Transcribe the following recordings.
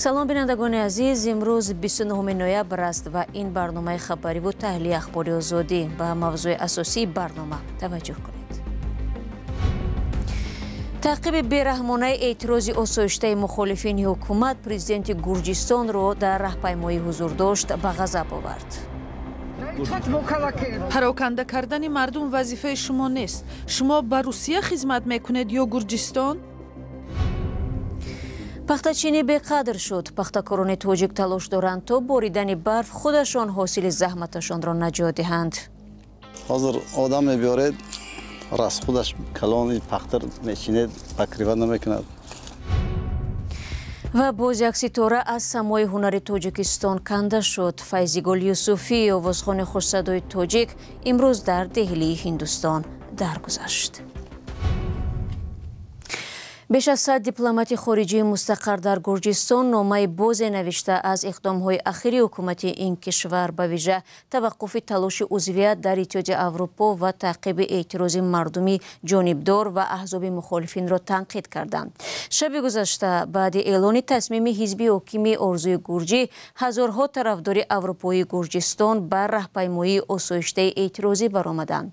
салом бинандагони азиз, имрӯз 29 ноябр аст ва ин барномаи хабариву таҳлили ахбори озодӣ. Ба мавзӯи асосии барнома таваҷҷӯҳ кунед. таъқиби бераҳмонаи эътирози осоиштаи мухолифини ҳукумат президенти Гурҷистонро дар раҳпаймоӣ ҳузур дошт ба ғазаб овард. пароканда кардани мардум вазифаи шумо нест. Шумо ба Русия хизмат мекунед ё Гурҷистон? пахтачинӣ беқадр шуд. пахтакорони тоҷик талош доранд то боридани барф худашон ҳосили заҳматашонро наҷот диҳанд. ҳозир одам мебиёред, рас худаш калони пахтар мечинед, пакрива намекунад. ва боз як ситора аз самои ҳунари Тоҷикистон канда шуд. Файзигул Юсуфӣ, овозхони хушсадои тоҷик, имрӯз дар деҳлии Ҳиндустон даргузашт. беш аз 100 дипломати хориҷии мустақар дар Гурҷистон номаи бозе навишта аз иқдомҳои ахири ҳукумати ин кишвар ба вижа таваққуфи талоши узвият дар Иттиҳоди Аврупо ва таъқиби эътирози мардуми ҷонибдор ва аҳзоби мухолифинро танқид карданд. шаби гузашта баъди эълони тасмими ҳизби ҳокими Орзуи Гурҷӣ, ҳазорҳо тарафдори аврупои Гурҷистон ба раҳпаймоии осоиштаи эътирозӣ баромаданд.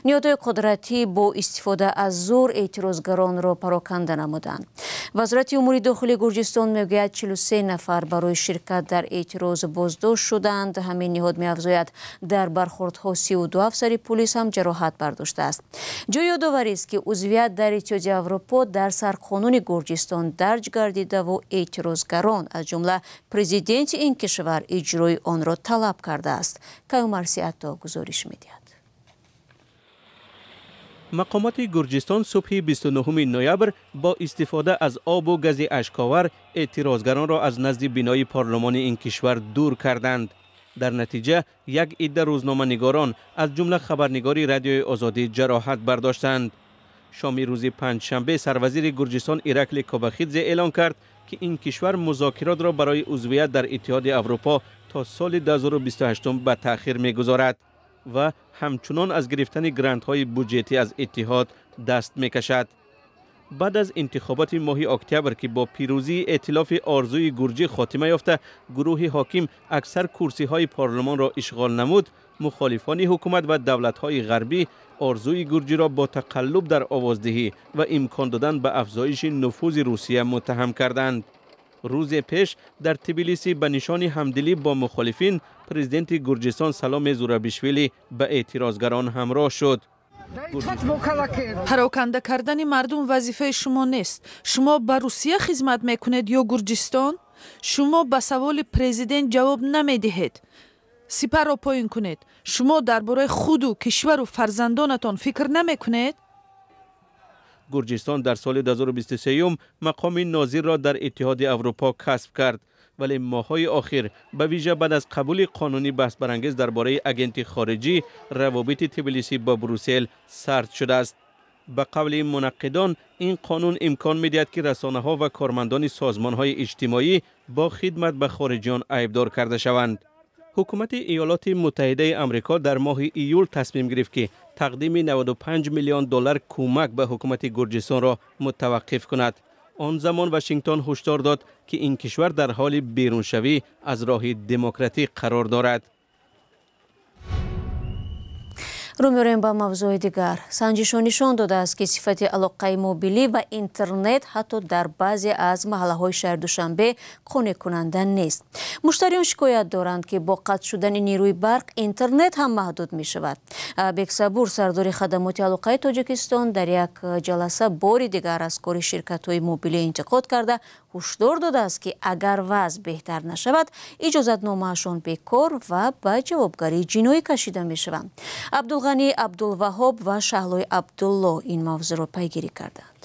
ниҳодҳои қудратӣ бо истифода аз зӯр эътирозгаронро пароканда намуданд. вазорати умури дохили Гурҷистон мегӯяд 43 нафар барои ширкат дар эътироз боздошт шуданд. ҳамин ниҳод меафзояд дар бархурдҳо 32 афсари пулис ҳам ҷароҳат бардоштааст. ҷои ёдоварист ки узвият дар Иттиҳоди Аврупо дар сарқонуни Гурҷистон дарҷ гардидаву эътирозгарон аз ҷумла президенти ин кишвар иҷрои онро талаб кардааст. Каюмар Сиатто гузориш медиҳад. мақомоти Гурҷистон субҳи 29 ноябр бо истифода аз обу гази ашковар эътирозгаронро аз назди бинои парлумони ин кишвар дур карданд. дар натиҷа як идда рӯзноманигорон аз ҷумла хабарнигори радиои озодӣ ҷароҳат бардоштанд. шоми рӯзи панҷшанбе сарвазири Гурҷистон Иракли Кобахидзе эълон кард ки ин кишвар музокиротро барои узвият дар Иттиҳоди Аврупо то соли 2028 ба таъхир мегузорад ва ҳамчунон аз гирифтани грантҳои буҷетӣ аз иттиҳод даст мекашад. баъд аз интихоботи моҳи октябр ки бо пирӯзии эътилофи Орзуи Гурҷӣ хотима ёфта, гурӯҳи ҳоким аксар курсиҳои парлумонро ишғол намуд, мухолифони ҳукумат ва давлатҳои ғарбӣ Орзуи Гурҷиро бо тақаллуб дар овоздиҳӣ ва имкон додан ба афзоиши нуфузи Русия муттаҳам карданд. рӯзе пеш дар Тбилисӣ ба нишони ҳамдилӣ бо мухолифин президенти Гурҷистон Саломе Зурабишвили ба эътирозгарон ҳамроҳ шуд. пароканда кардани мардум вазифаи шумо нест. шумо ба Русия хизмат мекунед ё Гурҷистон? шумо ба саволи президент ҷавоб намедиҳед. сипарро поин кунед. шумо дар бораи худу кишвару фарзандонатон фикр намекунед? Гурҷистон дар соли 2023 мақоми нозирро дар Иттиҳоди Аврупо касб кард, вале моҳҳои охир ба вижа баъд аз қабули қонуни баҳсбарангез дар бораи агенти хориҷӣ, равобити Тбилисӣ ба Брюссел сард шудааст. ба қавли мунаққидон, ин қонун имкон медиҳад ки расонаҳо ва кормандони созмонҳои иҷтимоӣ бо хидмат ба хориҷиён айбдор карда шаванд. ҳукумати Иёлоти Муттаҳидаи Амрико дар моҳи июл тасмим гирифт ки тақдими $95 миллион кӯмак ба ҳукумати Гурҷистонро мутаваққиф кунад. он замон Вашингтон ҳушдор дод ки ин кишвар дар ҳоли беруншавӣ аз роҳи демократик қарор дорад. рӯ меорем ба мавзӯи дигар. санҷишҳо нишон додааст ки сифати алоқаи мобилӣ ва интернет ҳатто дар баъзе аз маҳаллаҳои шаҳри Душанбе қонеъкунанда нест. муштариён шикоят доранд ки бо қатъ шудани нерӯи барқ интернет ҳам маҳдуд мешавад. Бексабур, сардори хадамоти алоқаи Тоҷикистон, дар як ҷаласа бори дигар аз кори ширкатҳои мобилӣ интиқод карда ҳушдор додааст ки агар вазъ беҳтар нашавад, иҷозатномаашон бекор ва ба ҷавобгарии ҷиноӣ кашида мешаванд. Абдулғани Абдулваҳоб ва Шаҳлои Абдулло ин мавзӯъро пайгирӣ карданд.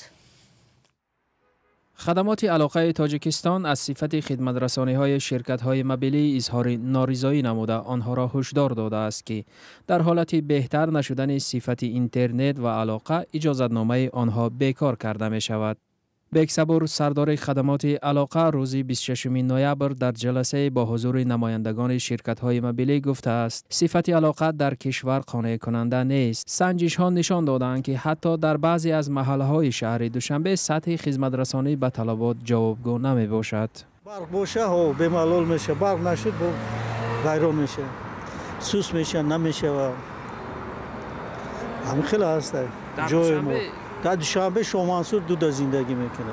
خدمات علاقه تاجیکستان از صفت خدمترسانی‌های شرکت‌های مبیلی اظهار نارضایی نموده آنها را هشدار داده است که در حالت بهتر نشدن صفت اینترنت و علاقه اجازتنامه آنها بیکار کرده می‌شود. بکسبور سردار خدمات علاقه روز 26 نوامبر در جلسه با حضور نمایندگان شرکت‌های مبیلی گفته است صفت علاقه در کشور قانع کننده نیست. سنجش‌ها نشان دادند که حتی در بعضی از محله‌های شهر دوشنبه سطح خدمترسانی به طلبات جوابگو نمی‌باشد. برق باشه ها بملال میشه، برق نشد با ویران میشه، سوس میشه، نمیشه و همین خیلی هسته. جای ما در دوشنبه شاه منصور دو زندگی میکنه.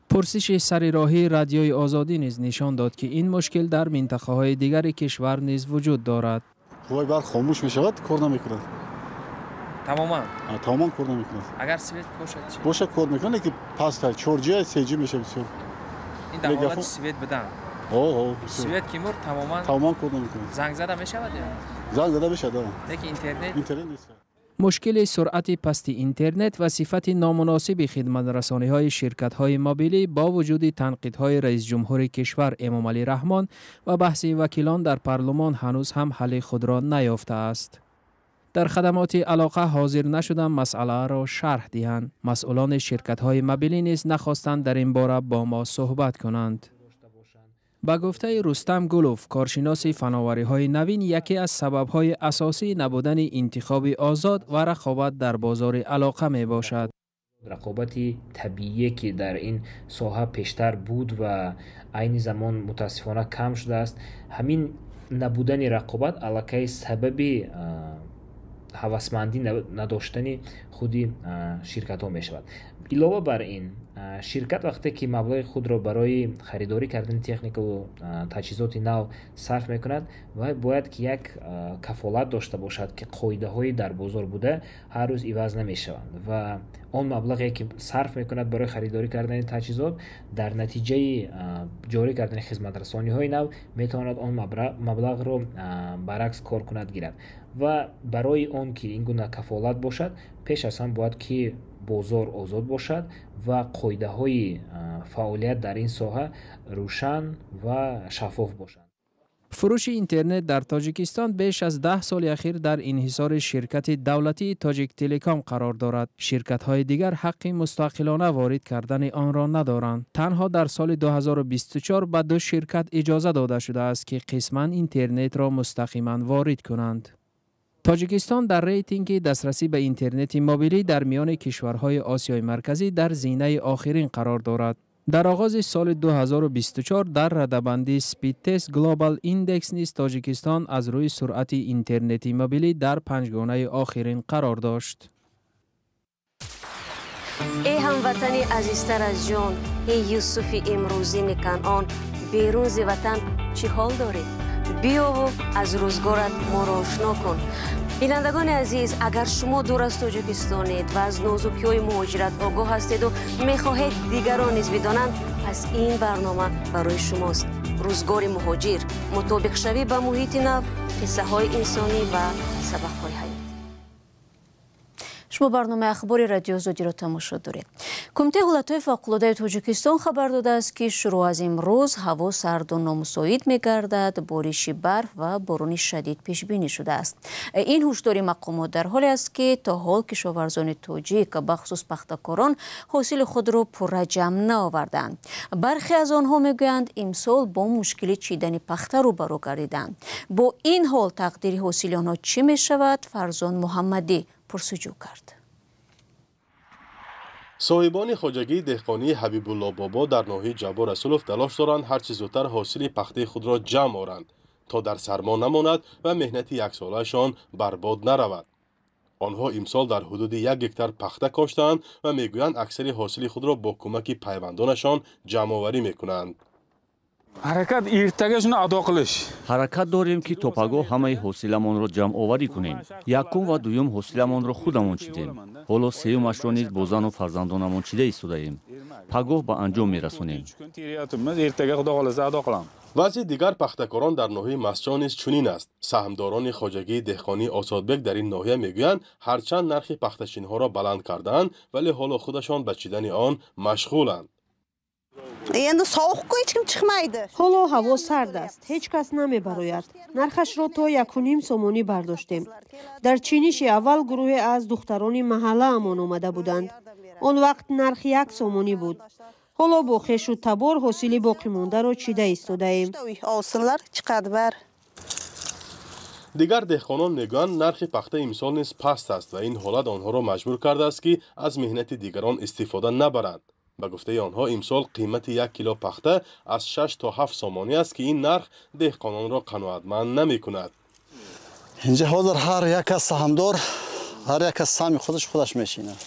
پرسش سر راهی رادیوی آزادی نیز نشان داد که این مشکل در منطقه های دیگر کشور نیز وجود دارد. قوای برق خاموش میشود، کار نمیکند. تماما کار نمیکند. اگر سویت باشد چی؟ باشه کار میکنه که پس 4G 3G میشه بسیار. این در حالت سویت بدن. سویت که مر تماما کار نمیکنه. زنگ زده میشود یا؟ زنگ زده میشود. لیکن اینترنت نیست. مشکل سرعت پست اینترنت و صفت نامناسب خدمت‌رسانی‌های شرکت‌های موبیلی با وجود تنقیدهای رئیس جمهور کشور امامعلی رحمان و بحث وکیلان در پارلمان هنوز هم حل خود را نیافته است. در خدمات علاقه حاضر نشدند مسئله را شرح دهند. مسئولان شرکت‌های موبیلی نیز نخواستند در این باره با ما صحبت کنند. با گفته رستم گلوف، کارشناس فناوری‌های نوین، یکی از سبب‌های اساسی نبودن انتخاب آزاد و رقابت در بازار علاقه میباشد. رقابتی طبیعی که در این ساحه پیشتر بود و عین زمان متاسفانه کم شده است، همین نبودن رقابت علاقه سبب هوسمندی نداشتن خودی شرکت ها می شود. علاوه بر این، شرکت وقتی که مبلغ خود را برای خریداری کردن تکنیک و تجهیزات نو صرف می کند و باید که یک کفالت داشته باشد که قاعده های در بازار بوده هر روز عوض نمی شوند و آن مبلغی که صرف می کند برای خریداری کردن تجهیزات در نتیجه جاری کردن خدمت رسانی های نو می تواند آن مبلغ را برعکس کار کند گیرد و برای آن که این گونه کفالت باشد پیش از هم باید که بازار آزاد باشد و قاعده های فعالیت در این ساحه روشن و شفاف باشد. فروش اینترنت در تاجیکستان بیش از 10 سال اخیر در انحصار شرکت دولتی تاجیک تلکام قرار دارد. شرکت‌های دیگر حق مستقلانه وارد کردن آن را ندارند. تنها در سال 2024 به 2 شرکت اجازه داده شده است که قسماً اینترنت را مستقیما وارد کنند. تاجیکستان در ریتینگ دسترسی به اینترنت موبیلی در میان کشورهای آسیای مرکزی در زینه آخرین قرار دارد. در آغاز سال 2024 در رده‌بندی سپید تست گلوبال ایندکس نیز تاجیکستان از روی سرعت اینترنت موبیلی در 5گانه آخرین قرار داشت. ای هموطنی عزیزتر از جان، ای یوسف امروزین کنعان، بیرون ز وطن چی حال دارید؟ بیا و از روزگارت ما را آشنا کن. بینندگان عزیز، اگر شما دور از تاجیکستانید و از نازکی‌های مهاجرت آگاه هستید و می‌خواهید دیگران نیز بدانند، پس این برنامه برای شماست. روزگار مهاجر، مطابق شوی به محیط نو، قصه‌های انسانی و سبق‌های حیاتی. شما برنامه اخباری رادیو آزادی را تماشا دارید. کمیته حالت‌های فوق‌العاده تاجیکستان خبر داده است که شروع از امروز هوا سرد و نامساعد می‌گردد، بارش برف و باران شدید پیش بینی شده است. این هشداری مقامات در حالی است که تا حال کشاورزان تاجیک به خصوص پختکاران حاصل خود را پررجم نآوردند. برخی از آنها میگویند امسال با مشکل چیدن پخته روبرو گردیدند. با این حال تقدیر حاصل آنها چه می‌شود؟ فرزان محمدی پرسجو کرد. صاحبان خواجگی دهقانی حبیب الله بابا در ناحیه جبار رسولوف تلاش دارند هر چه زودتر حاصل پخته خود را جمع آورند تا در سرما نماند و مهنت یک ساله‌شان برباد نرود. آنها امسال در حدود 1 هکتار پخته کاشتند و میگویند اکثر حاصل خود را با کمک پیوندانشان جمع آوری میکنند. حرکت ایرتگشون ادا قilish. حرکت داریم که تا پگاه همه حاصلمان را جمع آوری کنیم. یکم و دوم حاصلمان را خودمان چیدیم. حالا سومش را نیز با زن و فرزندانمان چیده ایستاده‌ایم. پگاه به انجام میرسانیم. وضع دیگر پختکاران در ناحیه مسجان نیز چنین است. سهمداران خواجگی دهقانی آسادبک در این ناحیه میگویند هرچند نرخ پخته‌چین‌ها را بلند کردند ولی حالا خودشان به چیدن آن مشغولند. حالا هوا سرد است. هیچ کس نمیبراید. نرخش را تا 1.5 سومانی برداشتیم. در چینش اول گروه از دختران محله امان آمده بودند. آن وقت نرخ 1 سومانی بود. حالا با خش و تبار حاصل باقی مانده را چیده ایستاده ایم. دیگر دهقانان میگویند نرخ پخته امسال نیز پست است و این حالت آنها را مجبور کرده است که از مهنت دیگران استفاده نبرند. ба гуфтаи онҳо имсол қимати 1 кило пахта аз 6 то 7 сомонӣ аст ки ин нарх деҳқононро қаноатманд намекунад. инҷа ҳозир ҳар як кас саҳмдор ҳар як кас саҳми худаш мешинад.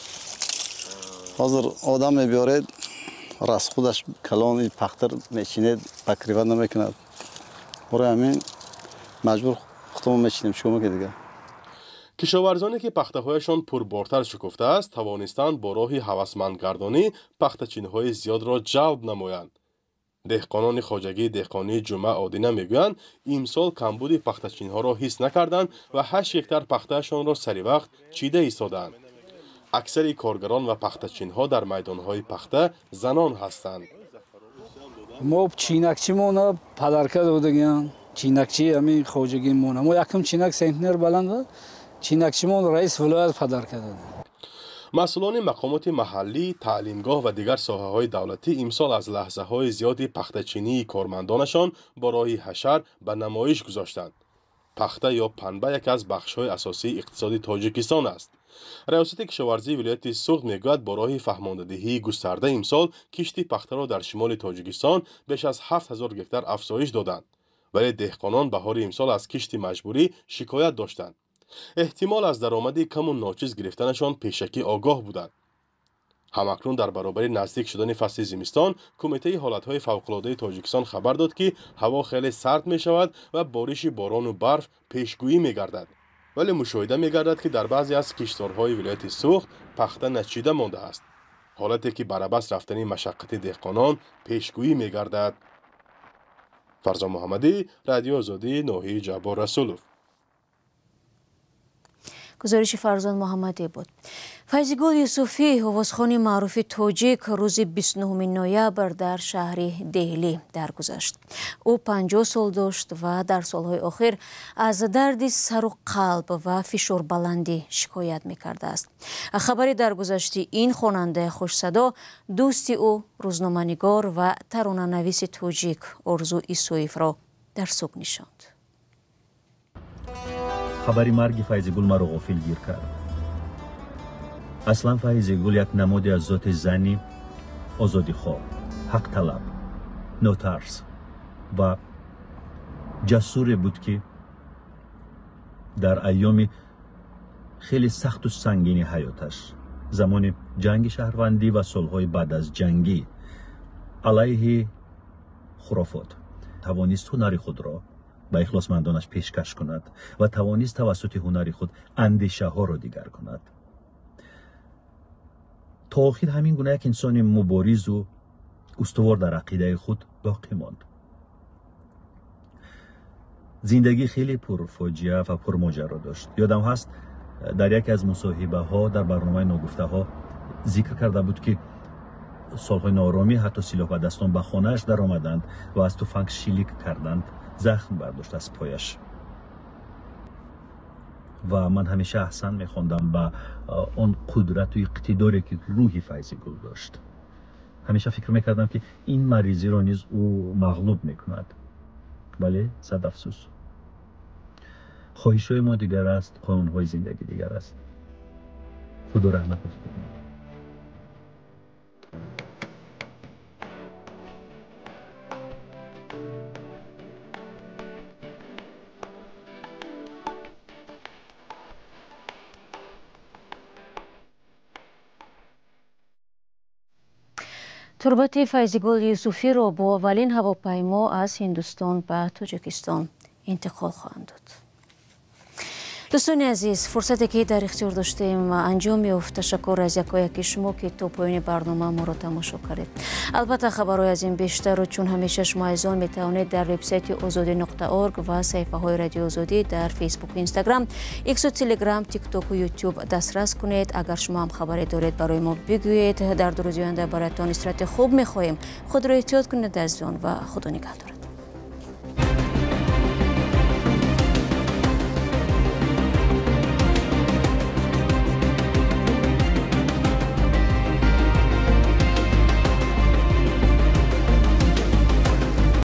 ҳозир одам мебиёред расхудаш калони пахтар мечинед покрива намекунад. бораи ҳамин маҷбур худмон мечинем чӣ мекунем дига. кишоварзоне ки пахтаҳояшон пурбортар шукуфтааст тавонистанд бо роҳи ҳавасмандгардонӣ пахтачинҳои зиёдро ҷалб намоянд. деҳқонони хоҷагии деҳқонии ҷумъа одина мегӯянд имсол камбуди пахтачинҳоро ҳис накарданд ва 8 гектар пахтаашонро саривақт чида истодаанд. аксари коргарон ва пахтачинҳо дар майдонҳои пахта занон ҳастанд. мо чинакчимона падарка додагиям чинакчи ҳамин хоҷагимона мо якм чинак сентнер баланд ва чинакчимон раис вилоят падарка дод. масъулони мақомоти маҳаллӣ, таълимгоҳ ва дигар соҳаҳои давлатӣ имсол аз лаҳзаҳои зиёди пахтачинии кормандонашон бо роҳи ҳашар ба намоиш гузоштанд. пахта ё панба яке аз бахшҳои асосии иқтисоди тоҷикистон аст. раёсати кишоварзии вилояти суғд мегӯяд бо роҳи фаҳмондадиҳии густарда имсол кишти пахтаро дар шимоли тоҷикистон беш аз 7000 гектар афзоиш доданд, вале деҳқонон баҳори имсол аз кишти маҷбурӣ шикоят доштанд. эҳтимол аз даромади каму ночиз гирифтанашон пешакӣ огоҳ буданд. ҳамакнун дар баробари наздик шудани фасли зимистон кумитаи ҳолатҳои фавқулоддаи тоҷикистон хабар дод ки ҳаво хеле сард мешавад ва бориши борону барф пешгӯӣ мегардад. вале мушоҳида мегардад ки дар баъзе аз киштзорҳои вилояти суғд пахта начида мондааст, ҳолате ки барабас рафтани машаққати деҳқонон пешгӯӣ мегардад. фарзон муҳаммадӣ, радиои озодӣ, ноҳияи ҷаббор расулов. гузориши фарзон муҳаммадӣ буд. файзигул юсуфӣ, овозхони маъруфи тоҷик, рӯзи 29 ноябр дар шаҳри деҳлӣ даргузашт. ӯ 50 сол дошт ва дар солҳои охир аз дарди сару қалб ва фишорбаландӣ шикоят мекардааст. хабари даргузашти ин хонандаи хушсадо дӯсти ӯ рӯзноманигор ва таронанависи тоҷик Орзу Исоевро дар суг нишонд. хабари марги Файзигул маро ғофилгир кард. аслан Файзигул як намуди аз зоти зани озодихоҳ, ҳақталаб, нотарс ва ҷасуре буд ки дар айёми хеле сахту сангини ҳаёташ, замони ҷанги шаҳрвандӣ ва солҳои баъд аз ҷангӣ алайҳи хурофот тавонист ҳунари худро ба ихлосмандонаш пешкаш кунад ва тавонист тавассути ҳунари худ андешаҳоро дигар кунад. то охир ҳамин гуна як инсони муборизу устувор дар ақидаи худ боқӣ монд. зиндагӣ хеле пурфоҷиа ва пурмоҷаро дошт. ёдам ҳаст дар яке аз мусоҳибаҳо дар барномаи ногуфтаҳо зикр карда буд ки солҳои норомӣ ҳатто силоҳбадастон ба хонааш даромаданд ва аз туфанг шилик карданд, захм бардошт аз пояш. ва ман ҳамеша аҳсан мехондам ба он қудрату иқтидоре ки рӯҳи Файзигул дошт. ҳамеша фикр мекардам ки ин маризиро низ ӯ мағлуб мекунад. вале сад афсӯс, хоҳишҳои мо дигар аст, қонунҳои зиндагӣ дигар аст. худо раҳматаш кунад. турбати Файзигул Юсуфиро бо аввалин ҳавопаймо аз Ҳиндустон ба Тоҷикистон интиқол хоҳанд дод. дӯстони азиз, фурсате ки дар ихтиёр доштем анҷом ёфт. ташаккур аз якояки шумо ки то поёни барнома моро тамошо кардед. албатта хабарҳои аз ин бештару чун ҳамеша шумо азизон метавонед дар вебсайти озодӣ.орг ва саҳифаҳои радиои озодӣ дар фейсбуку, инстаграм, иксу, телеграм, тиктоку, ютуб дастрас кунед. агар шумо ҳам хабаре доред барои мо бигӯед. дар ду рӯзи оянда бароятон истироҳати хуб мехоҳем. худро эҳтиёт кунед азизон ва худо нигаҳдорад.